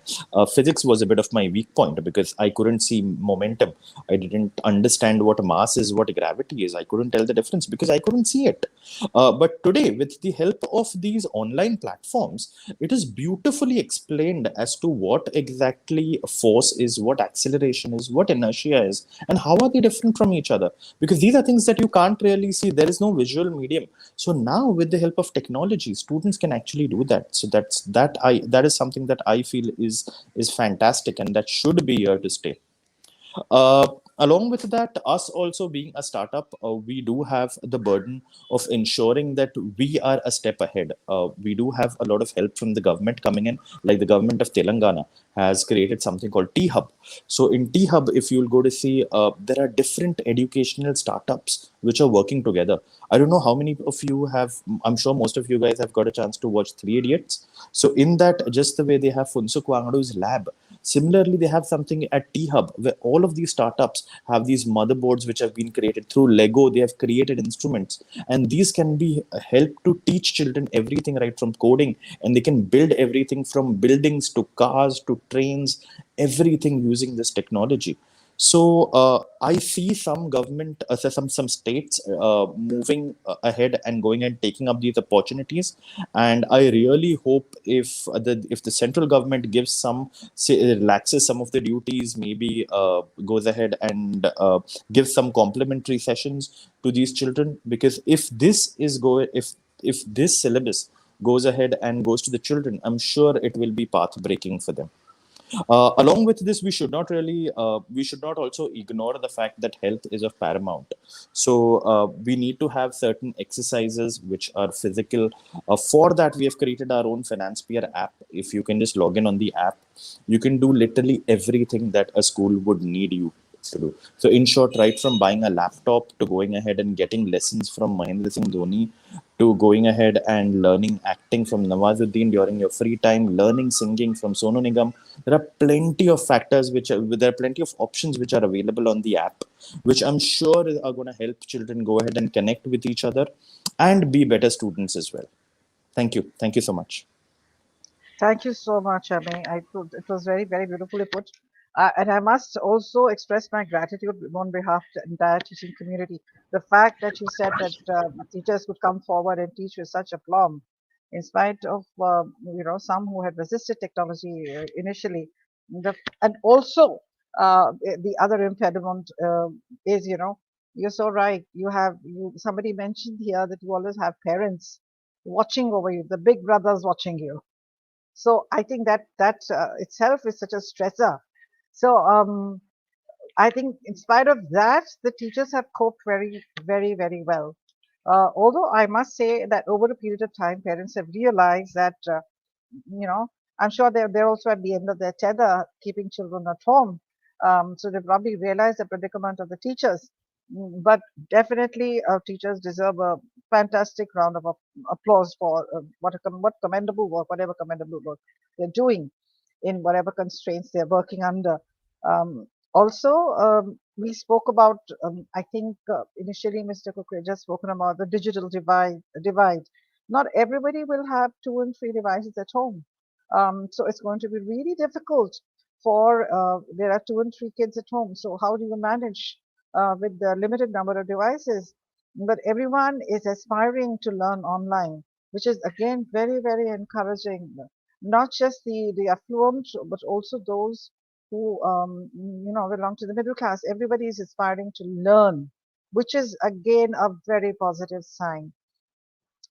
physics was a bit of my weak point because I couldn't see momentum. I didn't understand what mass is, what gravity is. I couldn't tell the difference because I couldn't see it. But today, with the help of these online platforms, it is beautifully explained as to what exactly force is, what acceleration is, what inertia is, and how are they different from each other. Because these are things that you can't really see. There is no visual medium. So now, with the help of technology, students can actually do that. So that is something that I feel is fantastic, and that should be here to stay. Along with that, us also being a startup, we do have the burden of ensuring that we are a step ahead. We do have a lot of help from the government coming in, like the government of Telangana has created something called T Hub. So in T Hub, if you'll go to see, there are different educational startups which are working together. I don't know how many of you have, I'm sure most of you guys have got a chance to watch Three Idiots. So in that, just the way they have Funsuk Wangadu's lab, similarly, they have something at T Hub where all of these startups have these motherboards which have been created through Lego. They have created instruments, and these can be help to teach children everything right from coding, and they can build everything from buildings to cars to trains, everything using this technology. So I see some government, some states moving ahead and going and taking up these opportunities, and I really hope if the central government gives some, say, relaxes some of the duties, maybe goes ahead and gives some complimentary sessions to these children, because if this syllabus goes ahead and goes to the children, I'm sure it will be path breaking for them. Along with this, we should not also ignore the fact that health is of paramount. So we need to have certain exercises which are physical. For that, we have created our own Financepeer app. If you can just log in on the app, you can do literally everything that a school would need you to do. So in short, right from buying a laptop to going ahead and getting lessons from Mahendra Singh Dhoni, to going ahead and learning acting from Nawazuddin during your free time, learning singing from Sonu Nigam. There are plenty of there are plenty of options which are available on the app, which I'm sure are going to help children go ahead and connect with each other and be better students as well. Thank you. Thank you so much. Thank you so much, Amey. I thought it was very, very beautifully put. And I must also express my gratitude on behalf of the entire teaching community. The fact that you said that teachers would come forward and teach with such aplomb, in spite of some who had resisted technology initially, and also the other impediment is you're so right. Somebody mentioned here that you always have parents watching over you, the big brothers watching you. So I think that itself is such a stressor. So I think in spite of that, the teachers have coped very, very, very well. Although I must say that over a period of time, parents have realized that you know I'm sure they're also at the end of their tether, keeping children at home. So they probably realize the predicament of the teachers. But definitely, teachers deserve a fantastic round of applause for what commendable work, whatever commendable work they're doing in whatever constraints they're working under. Also, we spoke about, I think initially Mr. Kukreja has spoken about the digital divide. Not everybody will have 2 and 3 devices at home. So it's going to be really difficult for, there are 2 and 3 kids at home. So how do you manage with the limited number of devices? But everyone is aspiring to learn online, which is again very, very encouraging. Not just the affluent, but also those who belong to the middle class. Everybody is aspiring to learn, which is again a very positive sign.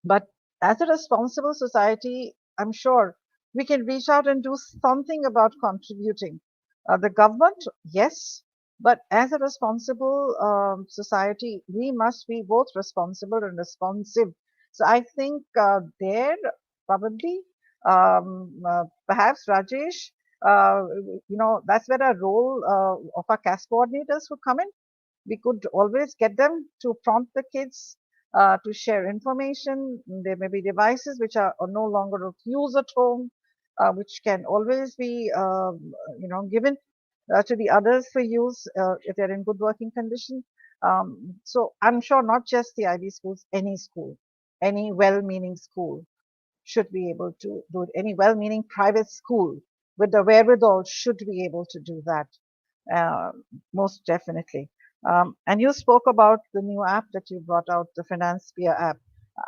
But as a responsible society, I'm sure we can reach out and do something about contributing. The government, yes, but as a responsible society, we must be both responsible and responsive. So I think there probably, perhaps Rajesh, that's where a role of our CAS coordinators would come in. We could always get them to prompt the kids to share information. There may be devices which are no longer of use at home, which can always be, given. to the others for use if they're in good working condition. So I'm sure not just the IB schools, any school, any well-meaning school should be able to do it. Any well-meaning private school with the wherewithal should be able to do that, uh, most definitely. And you spoke about the new app that you brought out, the Financepeer app.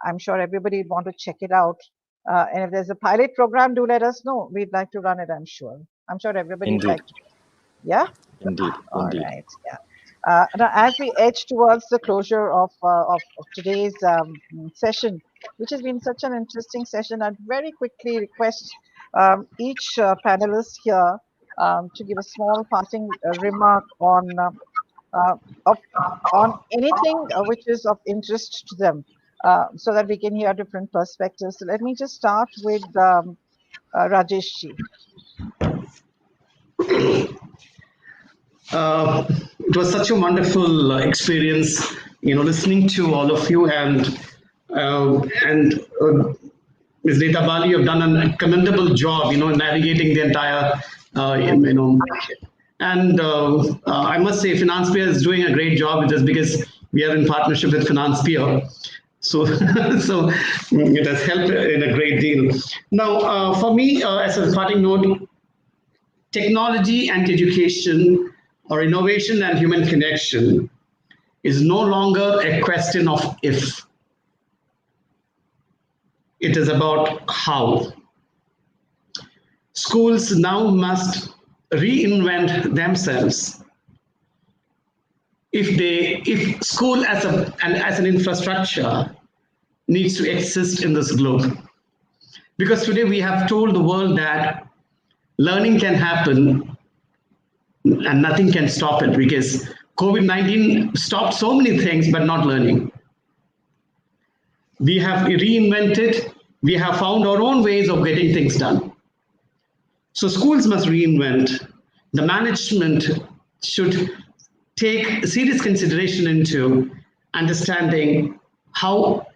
I'm sure everybody would want to check it out. And if there's a pilot program, do let us know. We'd like to run it, I'm sure. I'm sure everybody would Indeed, like to. Yeah? indeed, All indeed. right. Yeah. Now, as we edge towards the closure of today's session, which has been such an interesting session, I'd very quickly request each panelist here to give a small passing remark uh, of on anything which is of interest to them, so that we can hear different perspectives. So let me just start with Rajesh ji. It was such a wonderful experience, listening to all of you, and Ms. Neeta Bali, you've done a commendable job, navigating the entire, and I must say, Financepeer is doing a great job with us because we are in partnership with Financepeer. So, so it has helped in a great deal. Now, for me, as a parting note, technology and education, or innovation and human connection, is no longer a question of if. It is about how. Schools now must reinvent themselves. If school as an infrastructure needs to exist in this globe, because today we have told the world that learning can happen and nothing can stop it, because COVID-19 stopped so many things, but not learning. We have reinvented, we have found our own ways of getting things done. So schools must reinvent. The management should take serious consideration into understanding how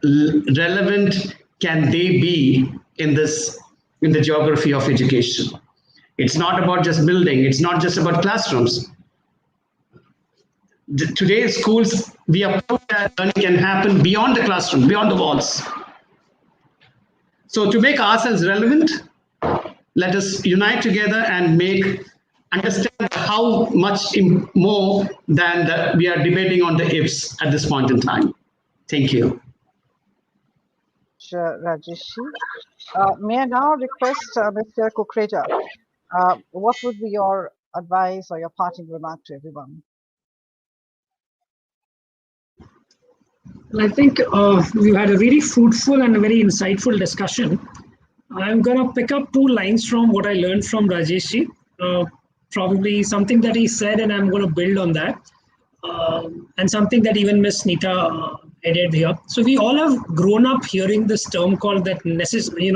relevant can they be in the geography of education. It's not about just building, it's not just about classrooms. Today's schools, we are proved that learning can happen beyond the classroom, beyond the walls. So to make ourselves relevant, let us unite together and understand how much more than we are debating on the ifs at this point in time. Thank you. Sure, Rajesh. May I now request Mr. Kukreja, what would be your advice or your parting remark to everyone? I think we've had a very fruitful and a very insightful discussion. I'm going to pick up two lines from what I learned from Rajesh, probably something that he said, and I'm going to build on that, and something that even Miss Neeta added here. So we all have grown up hearing this term called that necessity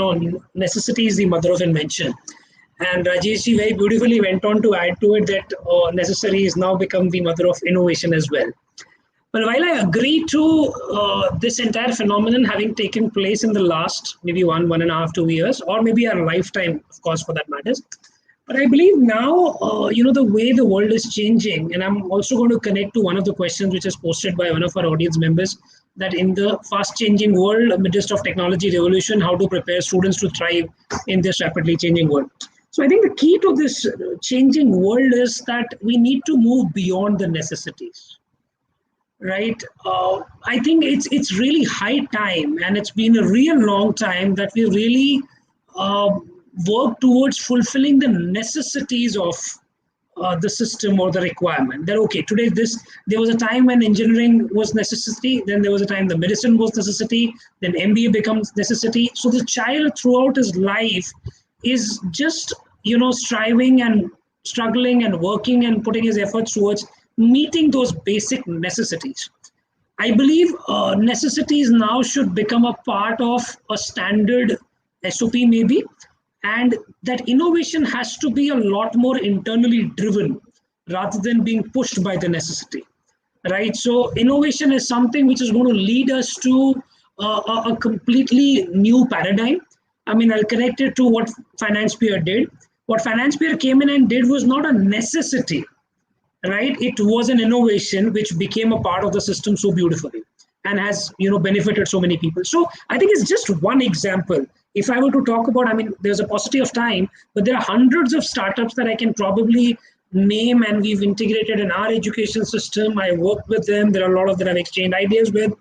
is the mother of invention. And Rajesh very beautifully went on to add to it that necessary is now become the mother of innovation as well. But while I agree to this entire phenomenon having taken place in the last maybe 1.5, 2 years, or maybe our lifetime, of course, for that matters. But I believe now, the way the world is changing, and I'm also going to connect to one of the questions which is posted by one of our audience members, that in the fast-changing world, amidst of technology revolution, how to prepare students to thrive in this rapidly changing world. So I think the key to this changing world is that we need to move beyond the necessities. Right, I think it's really high time, and it's been a real long time that we really work towards fulfilling the necessities of the system or the requirement. That okay, today there was a time when engineering was necessity, then there was a time the medicine was necessity, then MBA becomes necessity. So the child throughout his life is just striving and struggling and working and putting his efforts towards meeting those basic necessities. I believe necessities now should become a part of a standard SOP maybe, and that innovation has to be a lot more internally driven rather than being pushed by the necessity, right? So innovation is something which is going to lead us to a completely new paradigm. I mean, I'll connect it to what Financepeer did. What Financepeer came in and did was not a necessity, right? It was an innovation which became a part of the system so beautifully and has benefited so many people. So I think it's just one example. If I were to talk about, I mean, there's a paucity of time, but there are hundreds of startups that I can probably name, and we've integrated in our education system. I worked with them. There are a lot of that I've exchanged ideas with.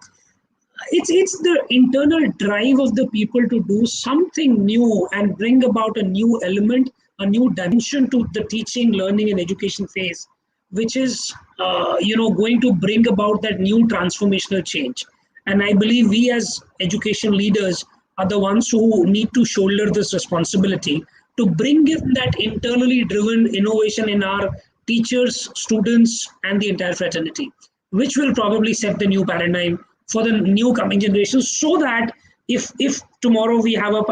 It's the internal drive of the people to do something new and bring about a new element, a new dimension to the teaching, learning, and education phase, which is going to bring about that new transformational change. And I believe we as education leaders are the ones who need to shoulder this responsibility to bring in that internally driven innovation in our teachers, students, and the entire fraternity, which will probably set the new paradigm for the new coming generations, so that if tomorrow we have a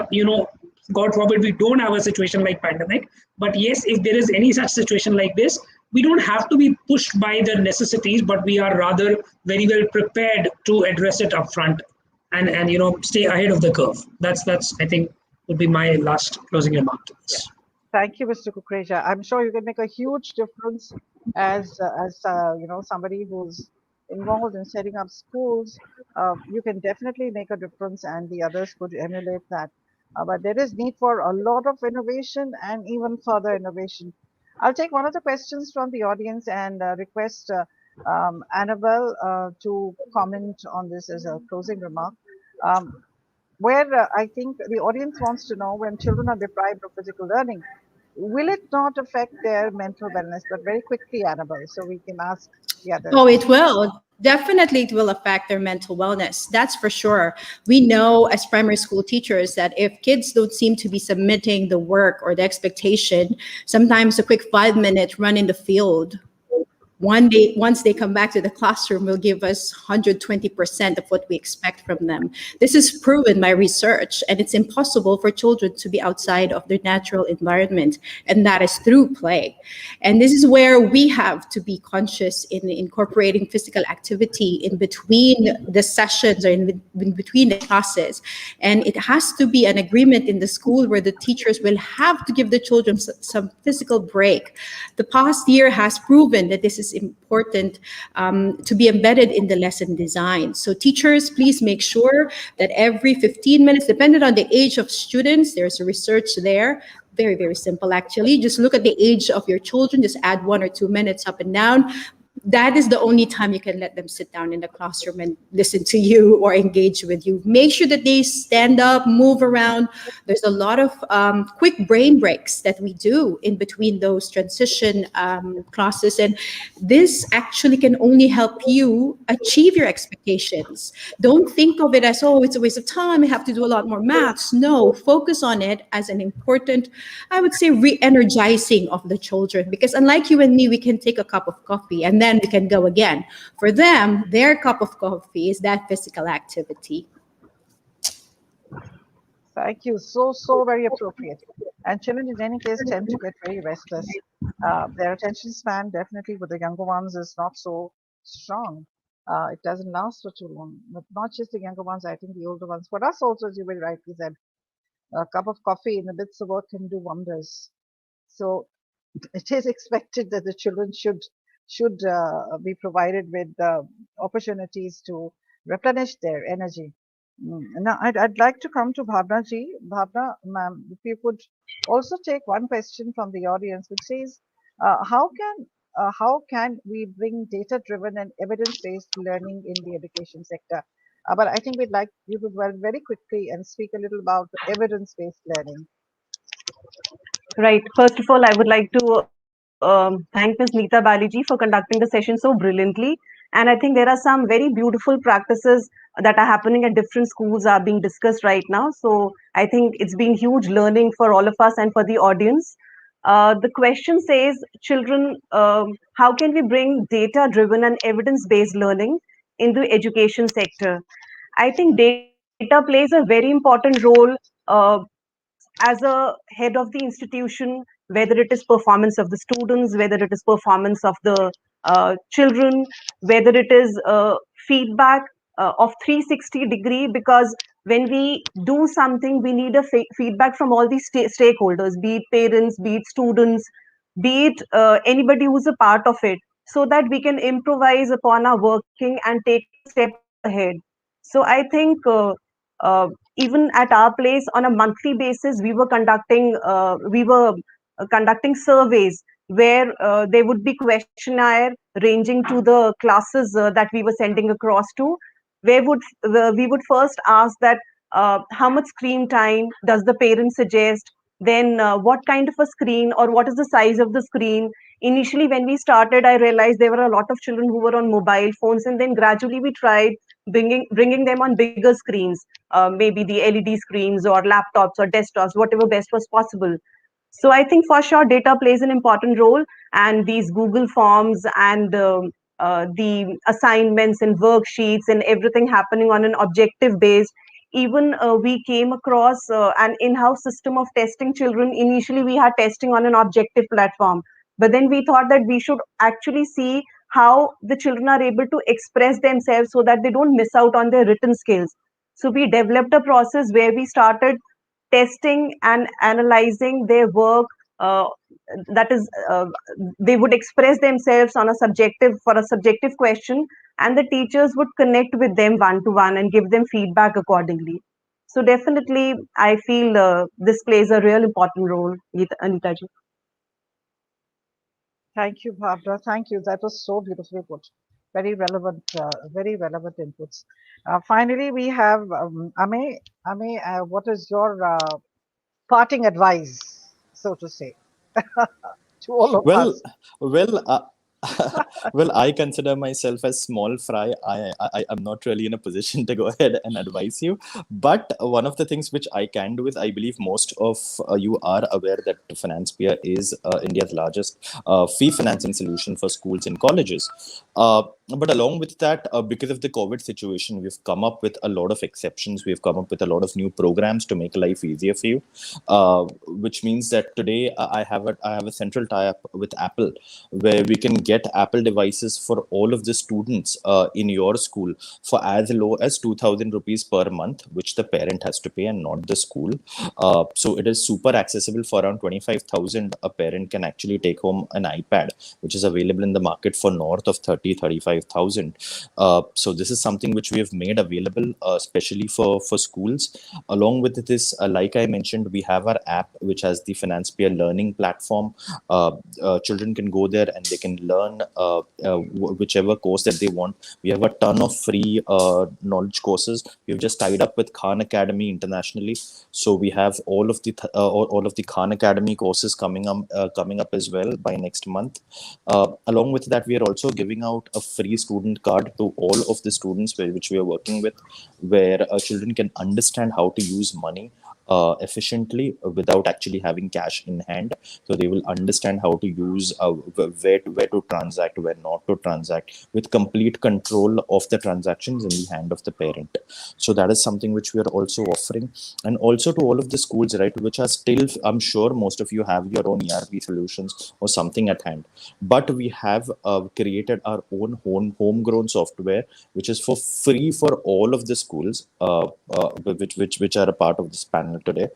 god forbid we don't have a situation like pandemic, but yes, if there is any such situation like this, we don't have to be pushed by the necessities, but we are rather very well prepared to address it upfront and stay ahead of the curve. That's I think would be my last closing remark to this. Thank you, Mr. Kukreja. I'm sure you can make a huge difference as somebody who's involved in setting up schools. You can definitely make a difference, and the others could emulate that. But there is need for a lot of innovation and even further innovation. I'll take one of the questions from the audience and request Annabelle to comment on this as a closing remark. Um, where I think the audience wants to know, when children are deprived of physical learning, will it not affect their mental wellness? But very quickly, Annabelle, so we can ask the others. Oh, it will. Definitely, it will affect their mental wellness. That's for sure. We know as primary school teachers that if kids don't seem to be submitting the work or the expectation, sometimes a quick 5-minute run in the field, one day, once they come back to the classroom, will give us 120% of what we expect from them. This is proven by research, and it's impossible for children to be outside of their natural environment, and that is through play. And this is where we have to be conscious in incorporating physical activity in between the sessions or in between the classes. And it has to be an agreement in the school where the teachers will have to give the children some physical break. The past year has proven that this is important to be embedded in the lesson design. So teachers, please make sure that every 15 minutes, depending on the age of students, there's a research there. Very, very simple, actually. Just look at the age of your children, just add 1 or 2 minutes up and down. That is the only time you can let them sit down in the classroom and listen to you or engage with you. Make sure that they stand up, move around. There's a lot of quick brain breaks that we do in between those transition classes. And this actually can only help you achieve your expectations. Don't think of it as, oh, it's a waste of time, I have to do a lot more maths. No, focus on it as an important, I would say, re-energizing of the children. Because unlike you and me, we can take a cup of coffee and then we can go again. For them, their cup of coffee is that physical activity. Thank you. So very appropriate. And children, in any case, tend to get very restless. Their attention span, definitely with the younger ones, is not so strong. It doesn't last for too long. But not just the younger ones, I think the older ones. For us also, as you very rightly said, a cup of coffee in the midst of work can do wonders. So it is expected that the children should be provided with opportunities to replenish their energy. Now, I'd like to come to Bhavna ji. Bhavna, ma'am, if you could also take one question from the audience, which says, how can we bring data-driven and evidence-based learning in the education sector? But I think we'd like you to dwell very quickly and speak a little about evidence-based learning. Right. First of all, I would like to thank Ms. Neeta Baliji for conducting the session so brilliantly. And I think there are some very beautiful practices that are happening at different schools are being discussed right now. So I think it's been huge learning for all of us and for the audience. The question says, children, how can we bring data-driven and evidence-based learning in the education sector? I think data plays a very important role as a head of the institution, whether it is performance of the students, whether it is performance of the children, whether it is feedback of 360 degree, because when we do something, we need a feedback from all these stakeholders, be it parents, be it students, be it anybody who's a part of it, so that we can improvise upon our working and take a step ahead. So I think uh, even at our place on a monthly basis, we were conducting surveys where there would be questionnaire ranging to the classes that we were sending across to, where we would first ask that how much screen time does the parent suggest, then what kind of a screen or what is the size of the screen. Initially when we started, I realized there were a lot of children who were on mobile phones, and then gradually we tried bringing them on bigger screens, maybe the LED screens or laptops or desktops, whatever best was possible. So I think for sure data plays an important role, and these Google Forms and the assignments and worksheets and everything happening on an objective base. Even we came across an in-house system of testing children. Initially, we had testing on an objective platform, but then we thought that we should actually see how the children are able to express themselves so that they don't miss out on their written skills. So we developed a process where we started testing and analyzing their work. That is, they would express themselves on a subjective question, and the teachers would connect with them one to one and give them feedback accordingly. So definitely, I feel this plays a real important role, Anita ji. Thank you, Bhavna. Thank you. That was so beautifully put. Very relevant inputs. Finally, we have Amey. Amey, what is your parting advice, so to say, to all of Well, us? well, well, I consider myself as small fry. I'm not really in a position to go ahead and advise you. But one of the things which I can do is, I believe most of you are aware that Financepeer is India's largest fee financing solution for schools and colleges. But along with that, because of the COVID situation, we've come up with a lot of exceptions. We've come up with a lot of new programs to make life easier for you, which means that today I have a central tie-up with Apple, where we can get Apple devices for all of the students in your school for as low as 2,000 rupees per month, which the parent has to pay and not the school. So it is super accessible. For around 25,000, a parent can actually take home an iPad, which is available in the market for north of 35,000. So this is something which we have made available, especially for schools. Along with this, like I mentioned, we have our app, which has the Financepeer learning platform. Children can go there and they can learn whichever course that they want. We have a ton of free knowledge courses. We've just tied up with Khan Academy internationally, so we have all of the Khan Academy courses coming up as well by next month. Along with that, we are also giving out a free student card to all of the students which we are working with, where children can understand how to use money efficiently without actually having cash in hand. So they will understand how to use where to transact, where not to transact, with complete control of the transactions in the hand of the parent. So that is something which we are also offering. And also to all of the schools, right, which are still, I'm sure most of you have your own ERP solutions or something at hand, but we have created our own homegrown software, which is for free for all of the schools which are a part of this panel today.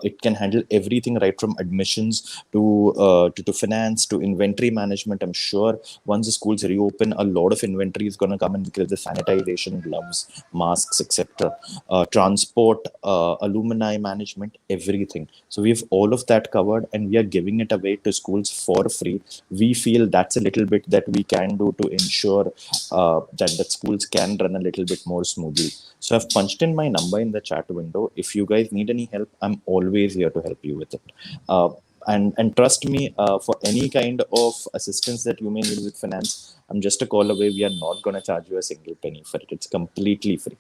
It can handle everything right from admissions to finance to inventory management. I'm sure once the schools reopen, a lot of inventory is going to come in because the sanitization, gloves, masks, etc., transport, alumni management, everything. So we have all of that covered, and we are giving it away to schools for free. We feel that's a little bit that we can do to ensure that schools can run a little bit more smoothly. So I've punched in my number in the chat window. If you guys need any help, I'm always here to help you with it. And trust me, for any kind of assistance that you may need with finance, I'm just a call away. We are not going to charge you a single penny for it. It's completely free.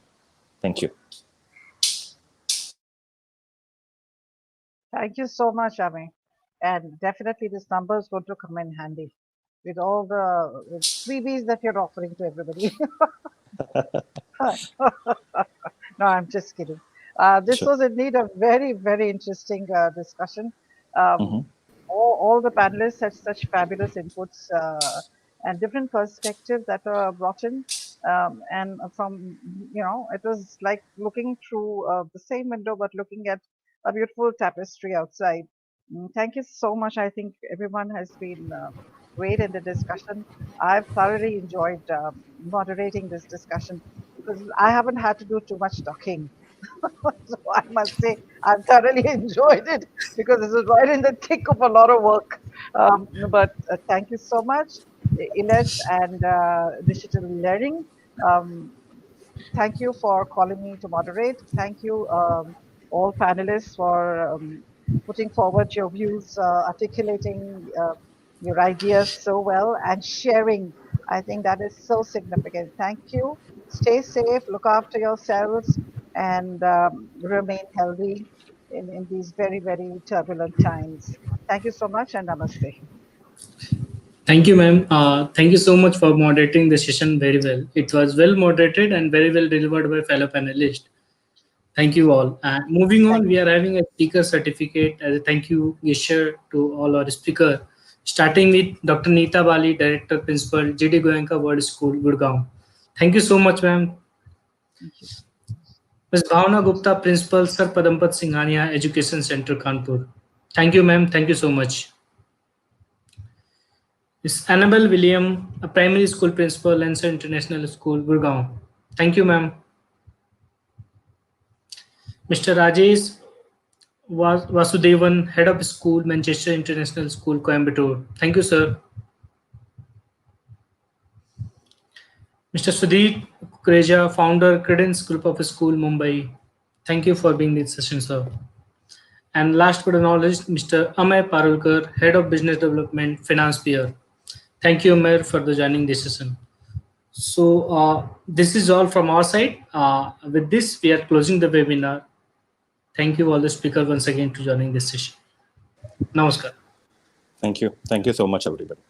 Thank you. Thank you so much, Amey. And definitely this number is going to come in handy with all the freebies that you're offering to everybody. No, I'm just kidding. This Sure. was indeed a very interesting discussion. Um, Mhm. all the panelists had such fabulous inputs and different perspectives that were brought in. And from, it was like looking through the same window, but looking at a beautiful tapestry outside. Thank you so much. I think everyone has been great in the discussion. I've thoroughly enjoyed moderating this discussion because I haven't had to do too much talking. So I must say I've thoroughly enjoyed it because this is right in the thick of a lot of work. But thank you so much, Iles and Digital Learning. Um, Thank you for calling me to moderate. Thank you, all panelists, for putting forward your views, articulating your ideas so well, and sharing. I think that is so significant. Thank you. Stay safe, look after yourselves, and remain healthy in these very, very turbulent times. Thank you so much, and namaste. Thank you, ma'am. Thank you so much for moderating the session very well. It was well moderated and very well delivered by fellow panelists. Thank you all. And moving Thank on, we are having a speaker certificate as a thank you gesture to all our speakers, starting with Dr. Neeta Bali, Director Principal, GD Goenka World School, Gurgaon. Thank you so much, ma'am. you. Ms. Bhavna Gupta, Principal, Sir Padampat Singhania Education Center, Kanpur. Thank you, ma'am. Thank you so much. Ms. Annabelle William, a Primary School Principal, Lancer International School, Gurgaon. Thank you, ma'am. Mr. Rajesh Vasudevan, Head of School, Manchester International School, Coimbatore. Thank you, sir. Mr. Sudhir Kureja, Founder, Credence Group of School, Mumbai. Thank you for being in this session, sir. And last but not least, Mr. Amey Parulekar, Head of Business Development, Financepeer. Thank you, Amey, for the joining this session. So this is all from our side. With this, we are closing the webinar. Thank you all the speakers once again to joining this session. Namaskar. Thank you. Thank you so much, everybody.